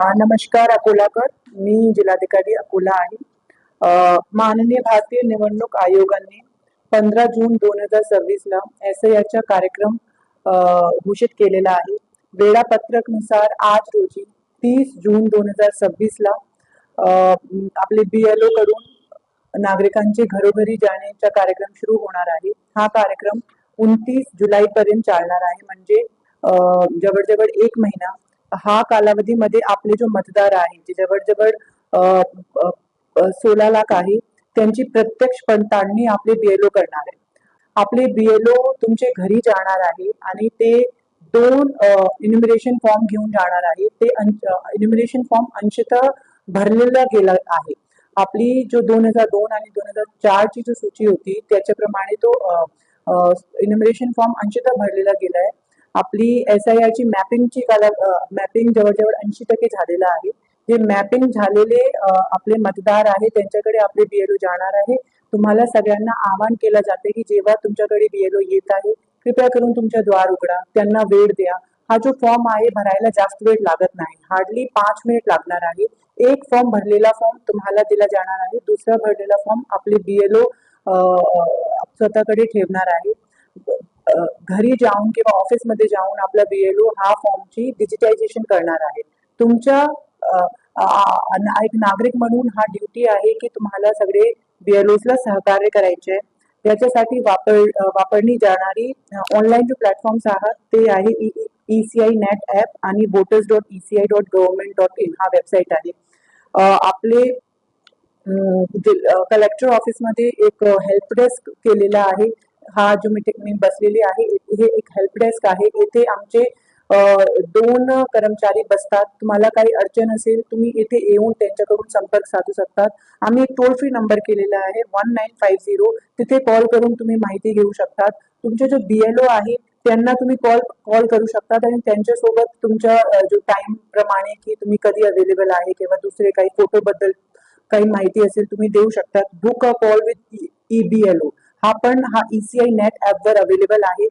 नमस्कार अकोलाकर. मी जिल्हाधिकारी अकोला आहे. माननीय भारतीय निवडणूक आयोगाने 15 जून 2026 ला SIRचा कार्यक्रम घोषित केलेला आहे. वेळापत्रकनुसार आज रोजी 30 जून 2026 ला आपले BLO कडून नागरिकांचे घरोघरी जाण्याचा कार्यक्रम सुरू होणार आहे. हा कार्यक्रम 29 जुलै पर्यंत चालणार आहे. म्हणजे जवळजवळ 1 महिना हा कालावधीमध्ये आपले जो मतदार आहे जे जवळजवळ 16 लाख आहे त्यांची प्रत्यक्ष पडताळणी आपले BLO करणार आहे. आपले BLO तुमचे घरी जाणार आहे आणि ते 2 इन्युमरेशन फॉर्म घेऊन जाणार आहे. ते इन्युमरेशन फॉर्म अंशतः भरलेला गेला आहे. आपली जो 2002 आणि 2004 ची जो सूची होती त्याच्याप्रमाणे तो इन्युमरेशन फॉर्म अंशतः भरलेला गेला आहे. आपली SIRची मॅपिंग जवळजवळ 80% झालेलं आहे. जे मॅपिंग झालेले आपले मतदार आहे त्यांच्याकडे आपले BLO जाणार आहे. तुम्हाला सगळ्यांना आवाहन केलं जाते की जेव्हा तुमच्याकडे BLO येत आहे कृपया करून तुमच्या द्वार उघडा, त्यांना वेळ द्या. हा जो फॉर्म आहे भरायला जास्त वेळ लागत नाही, हार्डली 5 मिनिट लागणार आहे. एक फॉर्म भरलेला फॉर्म तुम्हाला दिला जाणार आहे, दुसरा भरलेला फॉर्म आपले BLO स्वतःकडे ठेवणार आहे. घरी जाऊन किंवा ऑफिसमध्ये जाऊन आपला BLO हा फॉर्मची डिजिटायझेशन करणार आहे. तुमच्या एक नागरिक म्हणून हा ड्युटी आहे की तुम्हाला सगळे BLOsला सहकार्य करायचे. त्याच्यासाठी वापरली जाणारी ऑनलाईन जो प्लॅटफॉर्म्स आहात ते आहे ECI नेट ॲप आणि voters.eci.government.in हा वेबसाईट आहे. आपले कलेक्टर ऑफिसमध्ये एक हेल्प डेस्क केलेला आहे. हा जो मी बसलेली आहे हे एक हेल्प डेस्क आहे. इथे आमचे 2 कर्मचारी बसतात. तुम्हाला काही अडचण असेल तुम्ही इथे येऊन त्यांच्याकडून संपर्क साधू शकतात. आम्ही एक टोल फ्री नंबर केलेला आहे 1950. तिथे कॉल करून तुम्ही माहिती घेऊ शकतात. तुमचे जो BLO आहे त्यांना तुम्ही कॉल करू शकतात आणि त्यांच्यासोबत तुमच्या जो टाइम प्रमाणे की तुम्ही कधी अवेलेबल आहे किंवा दुसरे काही फोटोबद्दल काही माहिती असेल तुम्ही देऊ शकतात. Book a call with EBLO हा ECI नेट ॲपवर अवेलेबल आहे.